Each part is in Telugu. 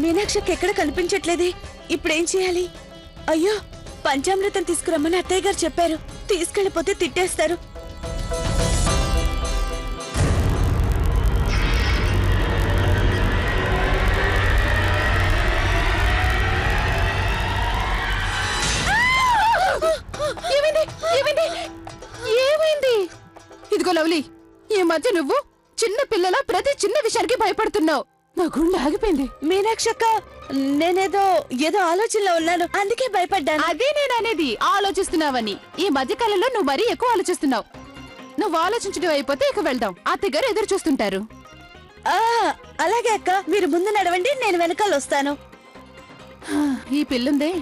మీనాక్షకి ఎక్కడ కనిపించట్లేదే. ఇప్పుడేం చేయాలి? అయ్యో, పంచామృతం తీసుకురమ్మని అత్తయ్య గారు చెప్పారు. తీసుకెళ్లిపోతే తిట్టేస్తారు. ఏమైంది? ఇదిగో లవ్లీ, ఈ మధ్య నువ్వు చిన్న పిల్లలా ప్రతి చిన్న విషయానికి భయపడుతున్నావు. నా గుండె ఆగిపోయింది. మీనాక్షక్క, నేనేదో ఆలోచనలో ఉన్నాను, అందుకే భయపడ్డాను. అదే నేననేది, ఆలోచిస్తున్నావని. ఈ మధ్య కాలంలో నువ్వు మరీ ఎక్కువ ఆలోచిస్తున్నావు. నువ్వు ఆలోచించడం అయిపోతే ఇక వెళ్దాం. అత్తగారు ఎదురు చూస్తుంటారు. అలాగే అక్క, మీరు ముందు నడవండి, నేను వెనకాల వస్తాను. ఈ పిల్లుందే.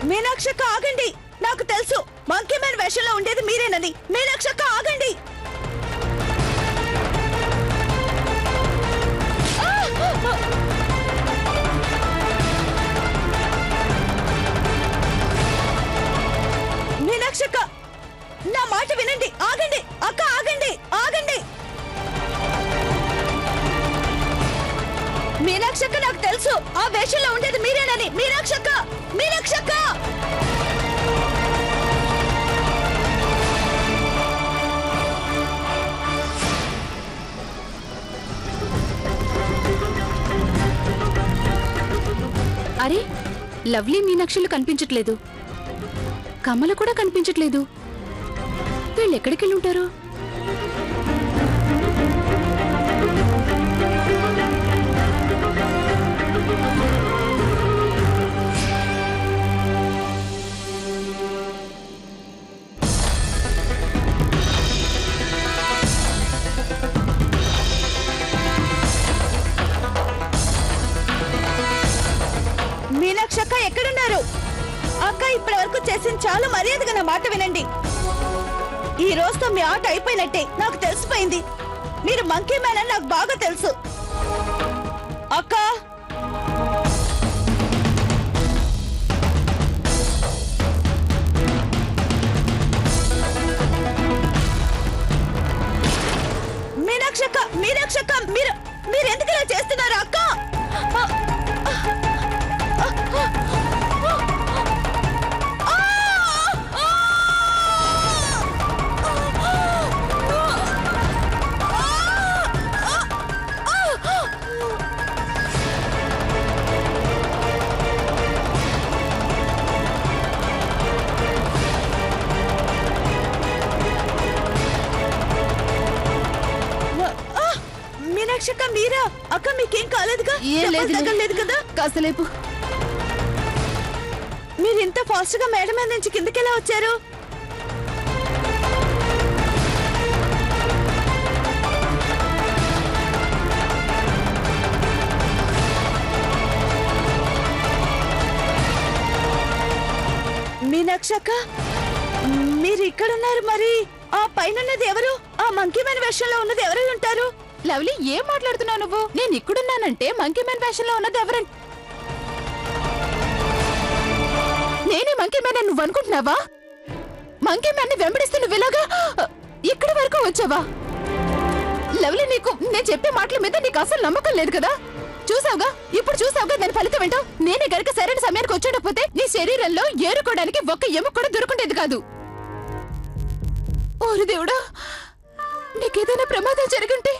మీనాక్షక్క, ఆగండి. నాకు తెలుసు మంకీ మ్యాన్ వేషంలో ఉండేది మీరేనని. మీనాక్షక్క, ఆగండి. మీనాక్షక్క, నా మాట వినండి. ఆగండి అక్క, ఆగండి, ఆగండి. మీనాక్షక్క, నాకు తెలుసు ఆ వేషంలో ఉండేది మీరేనని. మీనాక్షక్క, మీనాక్షక్క. అరే, లవ్లీ మీనాక్షులు కనిపించట్లేదు. కమల కూడా కనిపించట్లేదు. వీళ్ళు ఎక్కడికెళ్ళి ఉంటారు? మీనాక్షక్క, ఎక్కడున్నారు? అక్క, ఇప్పటి వరకు చేసిన చాలా మర్యాదగా నా మాట వినండి. ఈ రోజుతో మీ ఆట అయిపోయినట్టే. నాకు తెలిసిపోయింది మీరు మంకీ మ్యాన్ అని. నాకు బాగా తెలుసు. అక్క, మీనాక్షక్క, మీనాక్షక్క, మీరు ఎందుకు ఇలా చేస్తున్నారు అక్క? మీనాక్షి అక్క మీరా? అక్క మీకేం కాలేదుగా? ఏం లేదు. దెబ్బలు తగలలేదు కదా? కాస్తలేపు. మీరు ఇంత ఫాస్ట్ గా మేడ మీద నుంచి కిందకి ఎలా వచ్చారు? మీనాక్షి అక్క మీరు ఇక్కడ ఉన్నారు, మరి ఆ పైన ఉన్నది ఎవరు? ఆ మంకీ మ్యాన్ వేషంలో ఉన్నది ఎవరై ఉంటారు? లవ్లీ, ఏం మాట్లాడుతున్నావు నువ్వు? నేను ఇక్కడున్నానంటే మంకీ మ్యాన్ వేషంలో ఉన్నది ఎవరంటే నేనే మంకీ మ్యాన్ అని నువ్వు అనుకుంటున్నావా? మంకీ మ్యాన్ ని వెంబడిస్తే నువ్వు ఇలాగా ఇక్కడి వరకు వచ్చావా? లవ్లీ, నీకు నేను చెప్పే మాటల మీద నీకు అసలు నమ్మకం లేదు కదా? చూసావుగా, ఇప్పుడు చూసావుగా దాని ఫలితం ఏంటో. నేనే గనక సరైన సమయానికి వచ్చేటప్పుడు నీ శరీరంలో ఏరుకోవడానికి ఒక్క ఎముక కూడా దొరుకుండేది కాదు. ఓరి దేవుడా, నీకేదైనా ప్రమాదం జరుగుంటే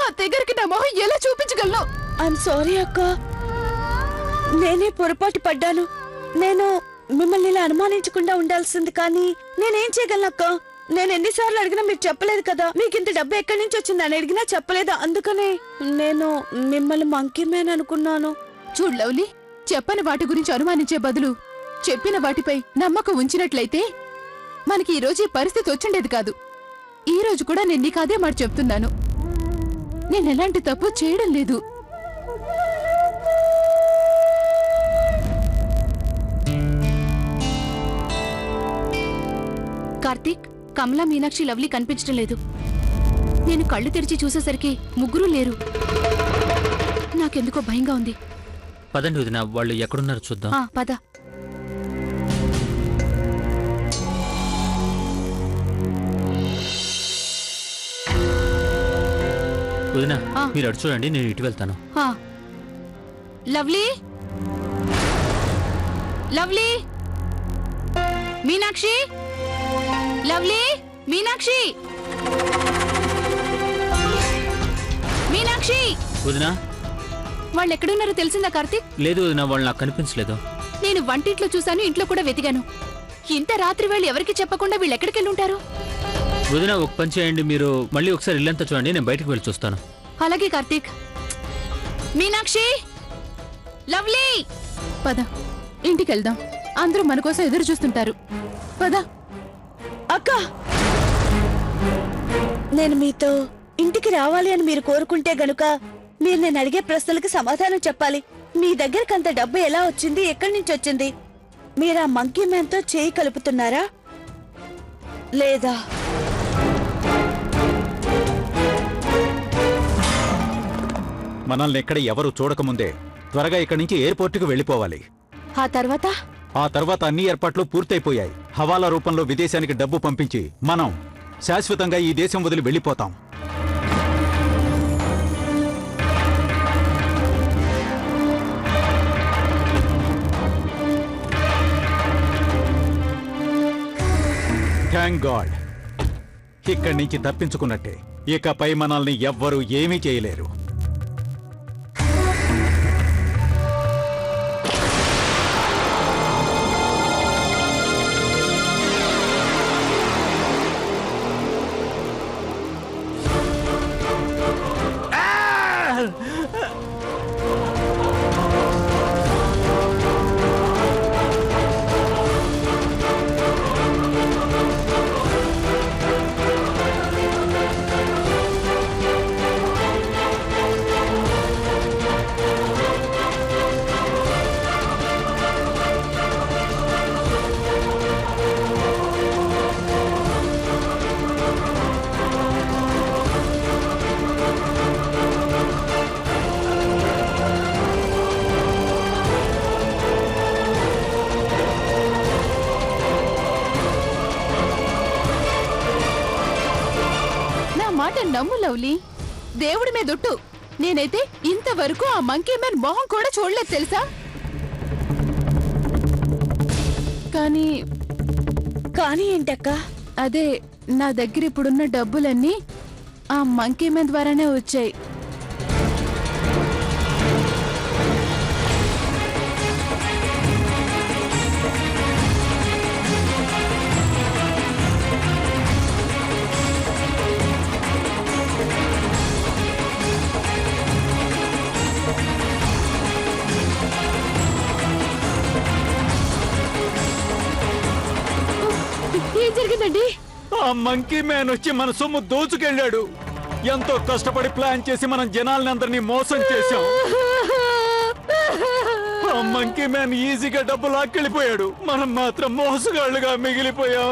ఆ దగ్గరికి నా మొహం ఎలా చూపించగలను? ఐఎమ్ సారీ అక్క, నేనే పొరపాటు పడ్డాను. నేను మిమ్మల్ని ఇలా అనుమానించకుండా ఉండాల్సింది, కానీ నేనేం చేయగలను అక్క? నేను ఎన్నిసార్లు అడిగినా మీరు చెప్పలేదు కదా. మీకు ఇంత డబ్బు ఎక్కడి నుంచి వచ్చిందని అడిగినా చెప్పలేదు. అందుకనే నేను మిమ్మల్ని మంకీ మ్యాన్ అనుకున్నాను. చూడు లవ్లీ, చెప్పని వాటి గురించి అనుమానించే బదులు చెప్పిన వాటిపై నమ్మకం ఉంచినట్లయితే మనకి ఈ రోజు ఈ పరిస్థితి వచ్చిండేది కాదు. ఈ రోజు కూడా నేను నీకు అదే మాట చెప్తున్నాను. నేను ఎలాంటి తప్పు చేయడం లేదు. కార్తీక్, కమలా, మీనాక్షి, లవ్లీ కనిపించడం లేదు. నేను కళ్ళు తెరిచి చూసేసరికి ముగ్గురు లేరు. నాకెందుకో భయంగా ఉంది. పదండి వదిన, వాళ్ళు ఎక్కడున్నారో చూద్దాం. పద. వదిన, మీరు అటు చూడండి, నేను ఇటు వెళ్తాను. Lovely, lovely, Meenakshi, lovely, Meenakshi, Meenakshi. వదిన, వాళ్ళు ఎక్కడున్నారో తెలిసిందా కార్తీక్? లేదు వదిన, వాళ్ళు నాకు కనిపించలేదు. నేను వంటింట్లో చూశాను, ఇంట్లో కూడా వెతికాను. ఇంత రాత్రి వేళ ఎవరికి చెప్పకుండా వీళ్ళు ఎక్కడికి వెళ్ళుంటారు? వదిన, ఒక పని చేయండి, మీరు మళ్ళీ ఒకసారి ఇల్లంతా చూడండి, నేను బయటకు వెళ్ళి చూస్తాను. అలాగే కార్తీక్. మీనాక్షి, లవ్లీ, పద ఇంటికి వెళ్దాం. అందరూ మన కోసం ఎదురు చూస్తుంటారు. పద. అక్క, నేను మీతో ఇంటికి రావాలి అని మీరు కోరుకుంటే గనుక మీరు నేను అడిగే ప్రశ్నలకు సమాధానం చెప్పాలి. మీ దగ్గరకు అంత డబ్బు ఎలా వచ్చింది? ఎక్కడి నుంచి వచ్చింది? మీరు ఆ మంకీ మ్యాన్ తో చేయి కలుపుతున్నారా లేదా? మనల్ని ఎక్కడ ఎవరు చూడకముందే త్వరగా ఇక్కడి నుంచి ఎయిర్పోర్టుకు వెళ్ళిపోవాలి. ఆ తర్వాత ఆ తర్వాత అన్ని ఏర్పాట్లు పూర్తయిపోయాయి. హవాలా రూపంలో విదేశానికి డబ్బు పంపించి మనం శాశ్వతంగా ఈ దేశం వదిలి వెళ్ళిపోతాం. థ్యాంక్ గాడ్, ఇక్కడి నుంచి తప్పించుకున్నట్టే. ఇకపై మనల్ని ఎవ్వరూ ఏమీ చేయలేరు. మాట నమ్ము లవ్లీ, దేవుడి మీదొట్టు. నేనైతే ఇంతవరకు ఆ మంకీ మ్యాన్ మొహం కూడా చూడలేదు తెలుసా? కానీ కానీ ఏంటక్క? అదే, నా దగ్గర ఇప్పుడున్న డబ్బులన్నీ ఆ మంకీ మ్యాన్ ద్వారానే వచ్చాయి. ఏమైందండి? ఆ మంకీ మ్యాన్ వచ్చి మన సొమ్ము దోచుకెళ్ళాడు. ఎంతో కష్టపడి ప్లాన్ చేసి మనం జనాల్ని అందరినీ మోసం చేశాం. ఆ మంకీ మ్యాన్ ఈజీగా డబ్బు లాక్కెళ్ళిపోయాడు. మనం మాత్రం మోసగాళ్ళుగా మిగిలిపోయాం.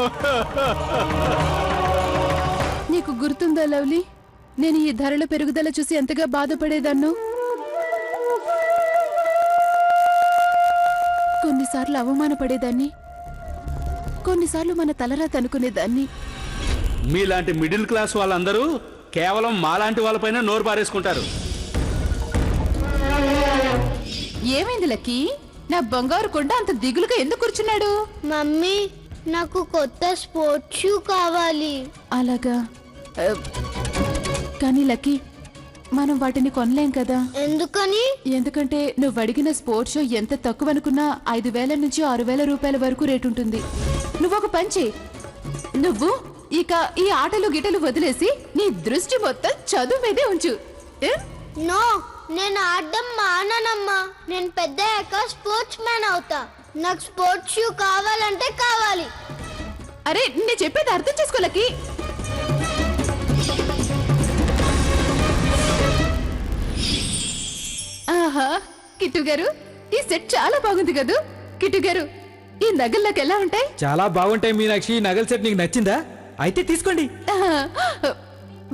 నీకు గుర్తుందా లవ్లీ, నేను ఈ ధరల పెరుగుదల చూసి ఎంతగా బాధపడేదాన్నో? కొన్నిసార్లు అవమానపడేదాన్ని, కొన్నిసార్లు మన తలరాత అనుకునేదాన్ని. మీలాంటి మిడిల్ క్లాస్ వాళ్ళందరూ కేవలం మాలాంటి వాళ్ళపైన నోరు పారేసుకుంటారు. ఏమైంది లక్కీ? నా బంగారు కొండ అంత దిగులుగా ఎందుకు కూర్చున్నాడు? మమ్మీ నాకు కొత్త స్పోర్ట్స్ షూ కావాలి. అలాగా కానీ లక్కీ, మనం వాటిని కొనలేం కదా. ఎందుకని? ఎందుకంటే నువ్వు అడిగిన స్పోర్ట్స్ షో ఎంత తక్కువ అనుకున్నా 5,000 నుంచి 6,000 రూపాయల వరకు రేటు ఉంటుంది. నువ్వు ఒక పంచి, నువ్వు ఇక ఈ ఆటలు గిటలు వదిలేసి నీ దృష్టి మొత్తం చదువు మీదే ఉంచు. ఏ? నో, నేను ఆడడం మాననమ్మా. నేను పెద్దయ్యాక స్పోర్ట్స్ మ్యాన్ అవుతా. నాకు స్పోర్ట్స్ షూ కావాలంటే కావాలి. అరే నేను చెప్పేది అర్థం చేసుకోలకి. ఆహా కిట్టు గారు, ఈ సెట్ చాలా బాగుంది కదూ. కిట్టు గారు, ఈ నగల్లోకి ఎలా ఉంటాయి? చాలా బాగుంటాయి మీనాక్షి. నగల సెట్ నీకు నచ్చిందా? అయితే తీసుకోండి. ఆహా.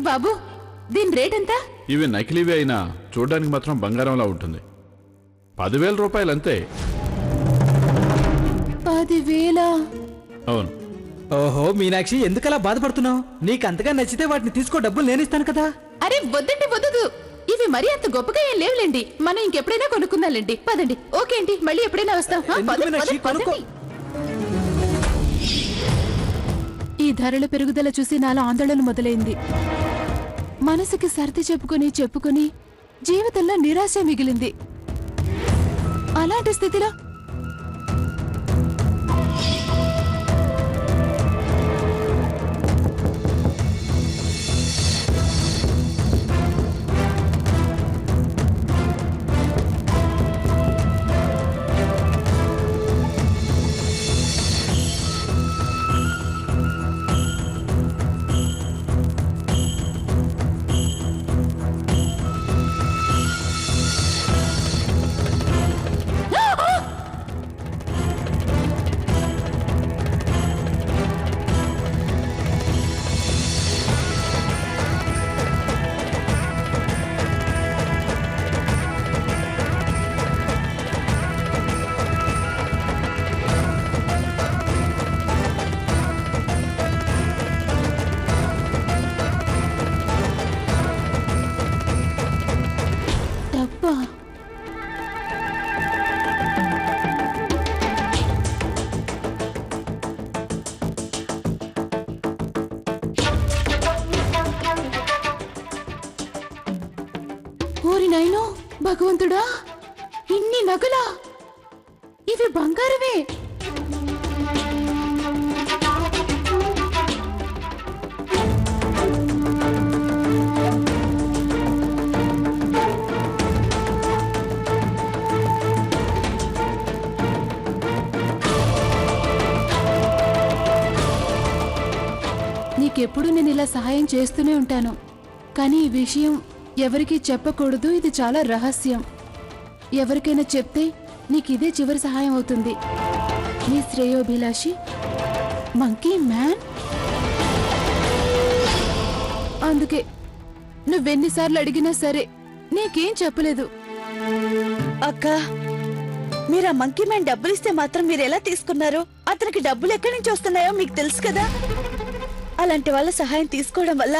బాబు, దీని రేట్ ఎంత? ఇవి నకిలీవి అయినా చూడడానికి మాత్రం బంగారంలా ఉంటుంది. 10,000 రూపాయలు అంతే. 10,000? అవును. ఓహో మీనాక్షి, ఎందుకలా బాధపడుతున్నావు? నీకు అంతగా నచ్చితే వాటిని తీసుకో, డబ్బులు నేను ఇస్తాను కదా. అరే వద్దండి, వద్దు. ఇవి మరీ అంత గొప్పగా ఏం లేవులేండి. మనం ఇంకెప్పుడైనా కొనుక్కుందాంలేండి. పదండి. ఓకే అండి, మళ్ళీ ఎప్పుడైనా వస్తాం. ఎందుకు మీనాక్షి, కొనుక్కో. ఈ ధరల పెరుగుదల చూసి నాలో ఆందోళన మొదలైంది. మనసుకి సర్ది చెప్పుకుని జీవితంలో నిరాశ మిగిలింది. అలాంటి స్థితిలో డబ్బా. ఓరి నాయనో భగవంతుడా, ఇన్ని నగలా? ఇవి బంగారమే. నీకెప్పుడు నేను ఇలా సహాయం చేస్తూనే ఉంటాను, కానీ ఈ విషయం ఎవరికీ చెప్పకూడదు. ఇది చాలా రహస్యం. ఎవరికైనా చెప్తే నీకిదే చివరి సహాయం అవుతుంది. నీ శ్రేయోభిలాషి మంకీ మ్యాన్. అందుకే నువ్వెన్నిసార్లు అడిగినా సరే నీకేం చెప్పలేదు. అక్క, మీరు ఆ మంకీ మ్యాన్ డబ్బులిస్తే మాత్రం మీరు ఎలా తీసుకున్నారో, అతనికి డబ్బులు ఎక్కడి నుంచి వస్తున్నాయో మీకు తెలుసు కదా. అలాంటి వాళ్ళ సహాయం తీసుకోవడం వల్ల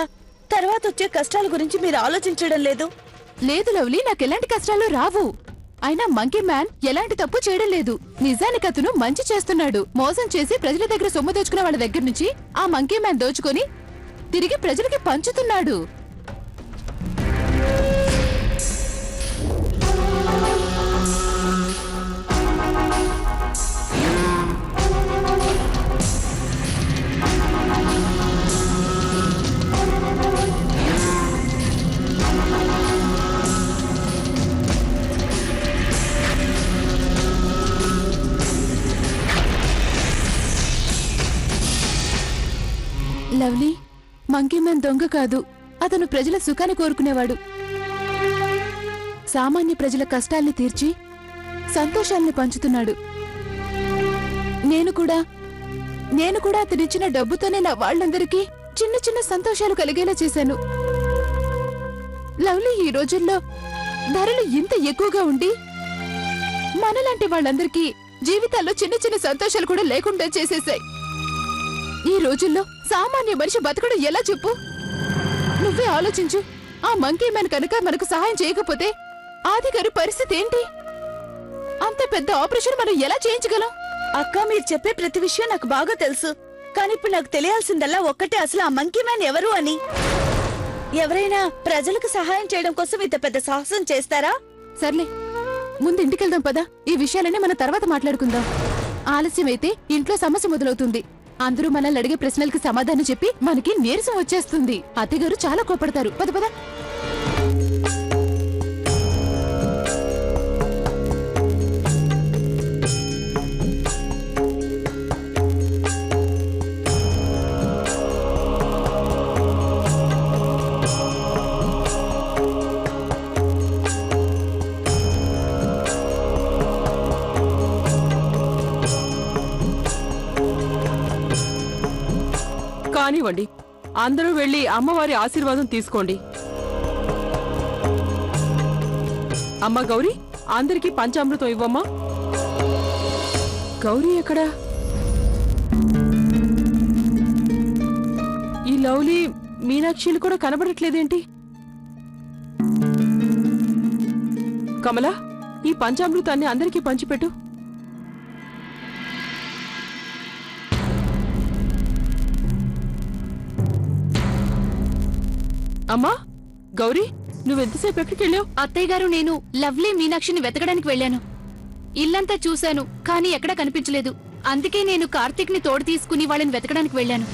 తర్వాత వచ్చే కష్టాల గురించి మీరు ఆలోచించడం లేదు. లేదు లవ్లీ, నాకెలాంటి కష్టాలు రావు. అయినా మంకీ మ్యాన్ ఎలాంటి తప్పు చేయడం లేదు. నిజానికి అతను మంచి చేస్తున్నాడు. మోసం చేసి ప్రజల దగ్గర సొమ్ము దోచుకున్న వాళ్ళ దగ్గర నుంచి ఆ మంకీ మ్యాన్ దోచుకొని తిరిగి ప్రజలకి పంచుతున్నాడు. లవ్లీ, మంకీ మ్యాన్ దొంగ కాదు. అతను ప్రజల సుఖాన్ని కోరుకునేవాడు. సామాన్య ప్రజల కష్టాల్ని తీర్చి సంతోషాల్ని పంచుతున్నాడు. నేను కూడా అతనిచ్చిన డబ్బుతోనే నా వాళ్ళందరికీ చిన్న చిన్న సంతోషాలు కలిగేలా చేశాను. లవ్లీ, ఈ రోజుల్లో ధరలు ఇంత ఎక్కువగా ఉండి మనలాంటి వాళ్ళందరికీ జీవితాల్లో చిన్న చిన్న సంతోషాలు కూడా లేకుండా చేసేశాయి. ఈ రోజుల్లో సామాన్య మనిషి బతకడం ఎలా చెప్పు? నువ్వే ఆలోచించు. ఆ మంకీ మ్యాన్ కనుక మనకు సహాయం చేయకపోతే ఆది గారి పరిస్థితి ఏంటి? అంత పెద్ద ఆపరేషన్ మనం ఎలా చేయించగలం? అక్క, మీరు చెప్పే ప్రతి విషయం నాకు బాగా తెలుసు. కానీ ఇప్పుడు నాకు తెలియాల్సిందల్లా ఒక్కటే, అసలు ఆ మంకీ మ్యాన్ ఎవరు అని. ఎవరైనా ప్రజలకు సహాయం చేయడం కోసం ఇంత పెద్ద సాహసం చేస్తారా? సర్లే, ముందు ఇంటికెళ్దాం పదా. ఈ విషయాలన్నీ మనం తర్వాత మాట్లాడుకుందాం. ఆలస్యమైతే ఇంట్లో సమస్య మొదలవుతుంది. అందరూ మనల్ని అడిగే ప్రశ్నలకి సమాధానం చెప్పి మనకి నీరసం వచ్చేస్తుంది. అత్తగారు చాలా కోపడతారు. పద పద. కానివ్వండి, అందరూ వెళ్ళి అమ్మవారి ఆశీర్వాదం తీసుకోండి. అమ్మ గౌరీ, అందరికీ పంచామృతం ఇవ్వమ్మా. గౌరీ ఎక్కడా? ఈ లవ్లీ, మీనాక్షిలు కూడా కనబడట్లేదేంటి? కమలా, ఈ పంచామృతాన్ని అందరికీ పంచిపెట్టు. అమ్మా గౌరీ, నువ్వెంతసేపు ఎక్కడికి వెళ్ళావు? అత్తయ్య గారు, నేను లవ్లీ మీనాక్షిని వెతకడానికి వెళ్ళాను. ఇల్లంతా చూశాను, కానీ ఎక్కడా కనిపించలేదు. అందుకే నేను కార్తీక్ ని తోడు తీసుకుని వాళ్ళని వెతకడానికి వెళ్ళాను.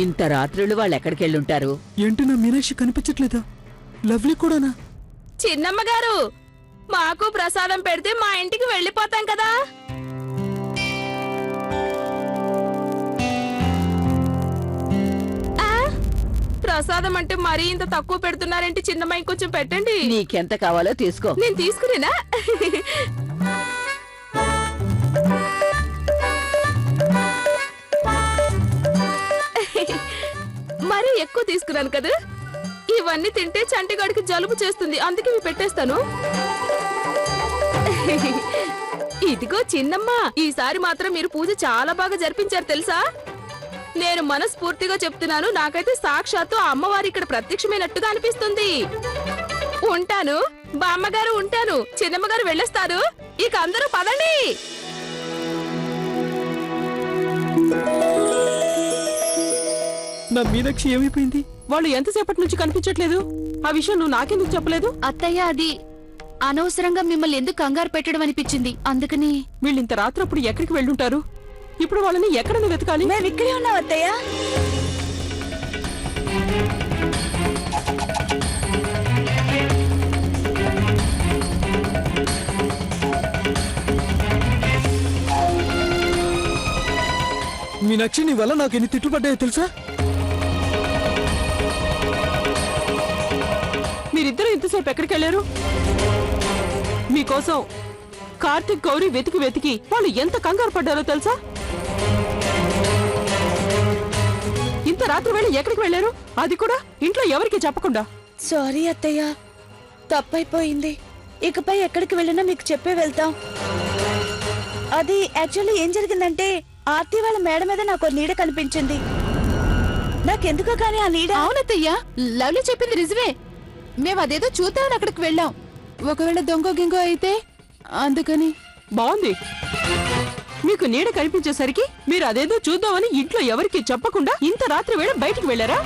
ఇంత రాత్రులు వాళ్ళు ఎక్కడికి వెళ్ళుంటారు? ఏంటి, నా మీనాక్షి కనిపించట్లేదా? లవ్లీ కూడానా? చిన్నమ్మ గారు, మాకు ప్రసాదం పెడితే మా ఇంటికి వెళ్ళిపోతాం కదా. ప్రసాదం అంటే మరీ ఇంత తక్కువ పెడుతున్నారేంటి చిన్నమ్మ? ఇంకొంచెం పెట్టండి. నీకెంత కావాలో తీసుకో. నేను తీసుకునేనా? మరీ ఎక్కువ తీసుకున్నాను కదా. ఇవన్నీ తింటే చంటిగాడికి జలుబు చేస్తుంది, అందుకే ఇవి పెట్టేస్తాను. ఇదిగో చిన్నమ్మ, ఈసారి మాత్రం మీరు పూజ చాలా బాగా జరిపించారు తెలుసా. నేను మనస్ఫూర్తిగా చెప్తున్నాను, నాకైతే సాక్షాత్తు ఆ అమ్మవారి ఇక్కడ ప్రత్యక్షమైనట్టుగా అనిపిస్తుంది. ఉంటాను బామ్మగారు, ఉంటాను. చిన్నమ్మగారు వెళ్ళొస్తారు. ఇక అందరూ పదండి. నా మీనాక్షి ఏమైపోయింది? వాళ్ళు ఎంతసేపటి నుంచి కనిపించట్లేదు? ఆ విషయం నువ్వు నాకెందుకు చెప్పలేదు? అత్తయ్య, అది అనవసరంగా మిమ్మల్ని ఎందుకు కంగారు పెట్టడం అనిపించింది, అందుకని. వీళ్ళింత రాత్రప్పుడు ఎక్కడికి వెళ్ళుంటారు? ఇప్పుడు వాళ్ళని ఎక్కడ వెతకాలి? మేము ఇక్కడే ఉన్నాం అత్తయ్య. మీనాక్షి, నీ వల్ల నాకు ఎన్ని తిట్లు పడ్డాయో తెలుసా? మీరిద్దరూ ఇంతసేపు ఎక్కడికి వెళ్ళారు? మీకోసం కార్తిక్ గౌరీ వెతికి వెతికి వాళ్ళు ఎంత కంగారు పడ్డారో తెలుసా? ఇంత రాత్రి వేళ ఎక్కడికి వెళ్ళారు? అది కూడా ఇంట్లో ఎవరికి చెప్పకుండా. సారీ అత్తయ్య, తప్పైపోయింది. ఇకపై ఎక్కడికి వెళ్ళినా మీకు చెప్పే వెళ్తాం. అది యాక్చువల్లీ ఏం జరిగిందంటే, ఆర్తి వాళ్ళ మేడ మీద నాకు నీడ కనిపించింది. నాకెందుకో కానీ ఆ నీడ. అవునత్తయ్య, లవ్లీ చెప్పింది నిజమే. మేము అదేదో చూద్దామని అక్కడికి వెళ్ళాం. ఒకవేళ దొంగ గింగో అయితే అందుకని. బాగుంది. మీకు నీడ కనిపించేసరికి మీరు అదేదో చూద్దామని ఇంట్లో ఎవరికి చెప్పకుండా ఇంత రాత్రి వేళ బయటికి వెళ్ళారా?